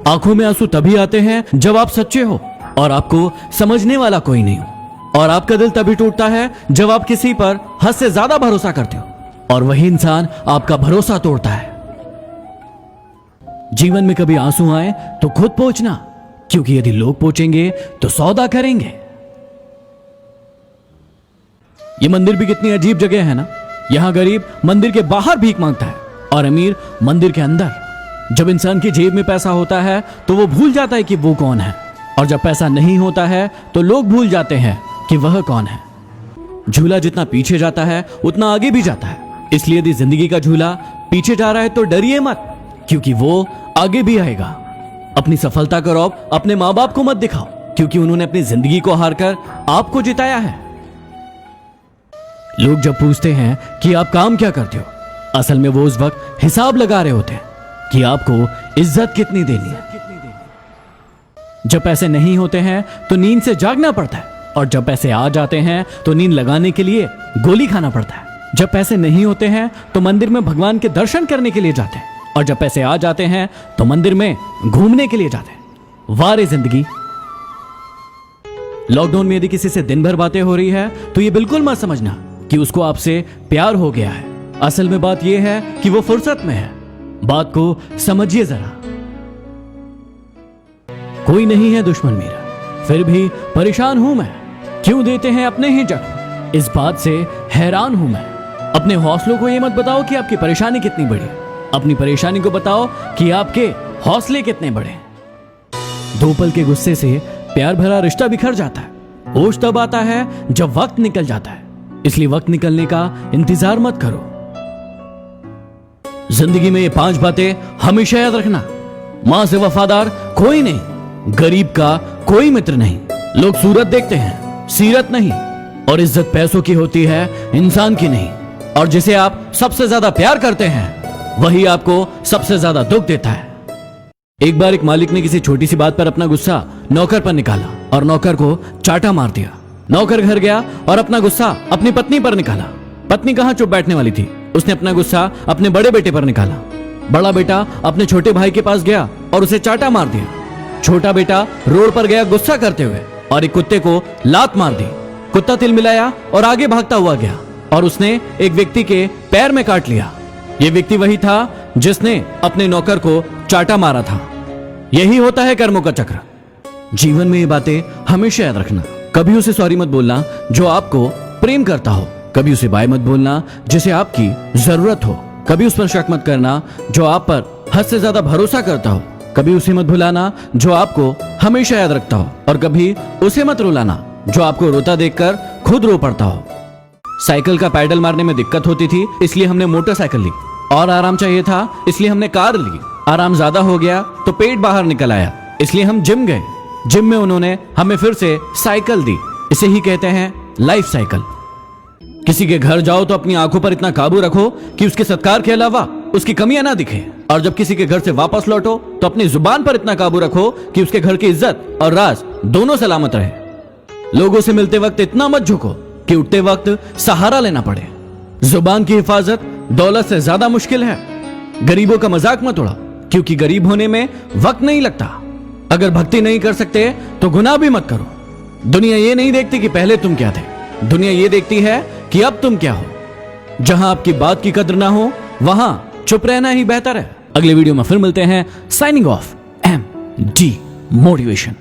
आंखों में आंसू तभी आते हैं जब आप सच्चे हो और आपको समझने वाला कोई नहीं हो। और आपका दिल तभी टूटता है जब आप किसी पर हद से ज्यादा भरोसा करते हो और वही इंसान आपका भरोसा तोड़ता है। जीवन में कभी आंसू आए तो खुद पोंछना, क्योंकि यदि लोग पोंछेंगे तो सौदा करेंगे। ये मंदिर भी कितनी अजीब जगह है ना। यहां गरीब मंदिर के बाहर भीख मांगता है और अमीर मंदिर के अंदर। जब इंसान की जेब में पैसा होता है तो वो भूल जाता है कि वो कौन है, और जब पैसा नहीं होता है तो लोग भूल जाते हैं कि वह कौन है। झूला जितना पीछे जाता है उतना आगे भी जाता है, इसलिए यदि जिंदगी का झूला पीछे जा रहा है तो डरिए मत, क्योंकि वो आगे भी आएगा। अपनी सफलता का रौब अपने माँ बाप को मत दिखाओ, क्योंकि उन्होंने अपनी जिंदगी को हारकर आपको जिताया है। लोग जब पूछते हैं कि आप काम क्या करते हो, असल में वो उस वक्त हिसाब लगा रहे होते हैं कि आपको इज्जत कितनी देनी है। जब पैसे नहीं होते हैं तो नींद से जागना पड़ता है, और जब पैसे आ जाते हैं तो नींद लगाने के लिए गोली खाना पड़ता है। जब पैसे नहीं होते हैं तो मंदिर में भगवान के दर्शन करने के लिए जाते हैं, और जब पैसे आ जाते हैं तो मंदिर में घूमने के लिए जाते हैं। वारे जिंदगी। लॉकडाउन में यदि किसी से दिन भर बातें हो रही है तो ये बिल्कुल मत समझना कि उसको आपसे प्यार हो गया है। असल में बात यह है कि वो फुर्सत में है। बात को समझिए जरा। कोई नहीं है दुश्मन मेरा, फिर भी परेशान हूं मैं। क्यों देते हैं अपने ही जख्म, इस बात से हैरान हूं मैं। अपने हौसलों को ये मत बताओ कि आपकी परेशानी कितनी बड़ी है, अपनी परेशानी को बताओ कि आपके हौसले कितने बड़े। दो पल के गुस्से से प्यार भरा रिश्ता बिखर जाता है। होश तब आता है जब वक्त निकल जाता है, इसलिए वक्त निकलने का इंतजार मत करो। जिंदगी में ये 5 बातें हमेशा याद रखना। मां से वफादार कोई नहीं, गरीब का कोई मित्र नहीं, लोग सूरत देखते हैं सीरत नहीं, और इज्जत पैसों की होती है इंसान की नहीं। और जिसे आप सबसे ज्यादा प्यार करते हैं वही आपको सबसे ज्यादा दुख देता है। एक बार एक मालिक ने किसी छोटी सी बात पर अपना गुस्सा नौकर पर निकाला और नौकर को चाटा मार दिया। नौकर घर गया और अपना गुस्सा अपनी पत्नी पर निकाला। पत्नी कहां चुप बैठने वाली थी, उसने अपना गुस्सा अपने बड़े बेटे पर निकाला। बड़ा बेटा अपने छोटे भाई के पास गया और उसे चाटा मार दिया। छोटा बेटा रोड पर गया गुस्सा करते हुए और एक कुत्ते को लात मार दी। कुत्ता तिलमिलाया और आगे भागता हुआ गया और उसने एक व्यक्ति के पैर में काट लिया। यह व्यक्ति वही था जिसने अपने नौकर को चाटा मारा था। यही होता है कर्मों का चक्र। जीवन में ये बातें हमेशा याद रखना। कभी उसे सॉरी मत बोलना जो आपको प्रेम करता हो, कभी उसे बाय मत बोलना जिसे आपकी जरूरत हो, कभी उस पर शक मत करना जो आप पर हद से ज्यादा भरोसा करता हो, कभी उसे मत भुलाना जो आपको हमेशा याद रखता हो, और कभी उसे मत रुलाना जो आपको रोता देखकर खुद रो पड़ता हो। साइकिल का पैडल मारने में दिक्कत होती थी, इसलिए हमने मोटरसाइकिल ली, और आराम चाहिए था इसलिए हमने कार ली। आराम ज्यादा हो गया तो पेट बाहर निकल आया, इसलिए हम जिम गए। जिम में उन्होंने हमें फिर से साइकिल दी। इसे ही कहते हैं लाइफ साइकिल। किसी के घर जाओ तो अपनी आंखों पर इतना काबू रखो कि उसके सत्कार के अलावा उसकी कमियां ना दिखे, और जब किसी के घर से वापस लौटो तो अपनी जुबान पर इतना काबू रखो कि उसके घर की इज्जत और राज दोनों सलामत रहे। लोगों से मिलते वक्त इतना मत झुको कि उठते वक्त सहारा लेना पड़े। जुबान की हिफाजत दौलत से ज्यादा मुश्किल है। गरीबों का मजाक मत उड़ा, क्योंकि गरीब होने में वक्त नहीं लगता। अगर भक्ति नहीं कर सकते तो गुनाह भी मत करो। दुनिया ये नहीं देखती कि पहले तुम क्या थे, दुनिया ये देखती है कि अब तुम क्या हो। जहां आपकी बात की कद्र ना हो वहां चुप रहना ही बेहतर है। अगले वीडियो में फिर मिलते हैं। Signing off, MD motivation.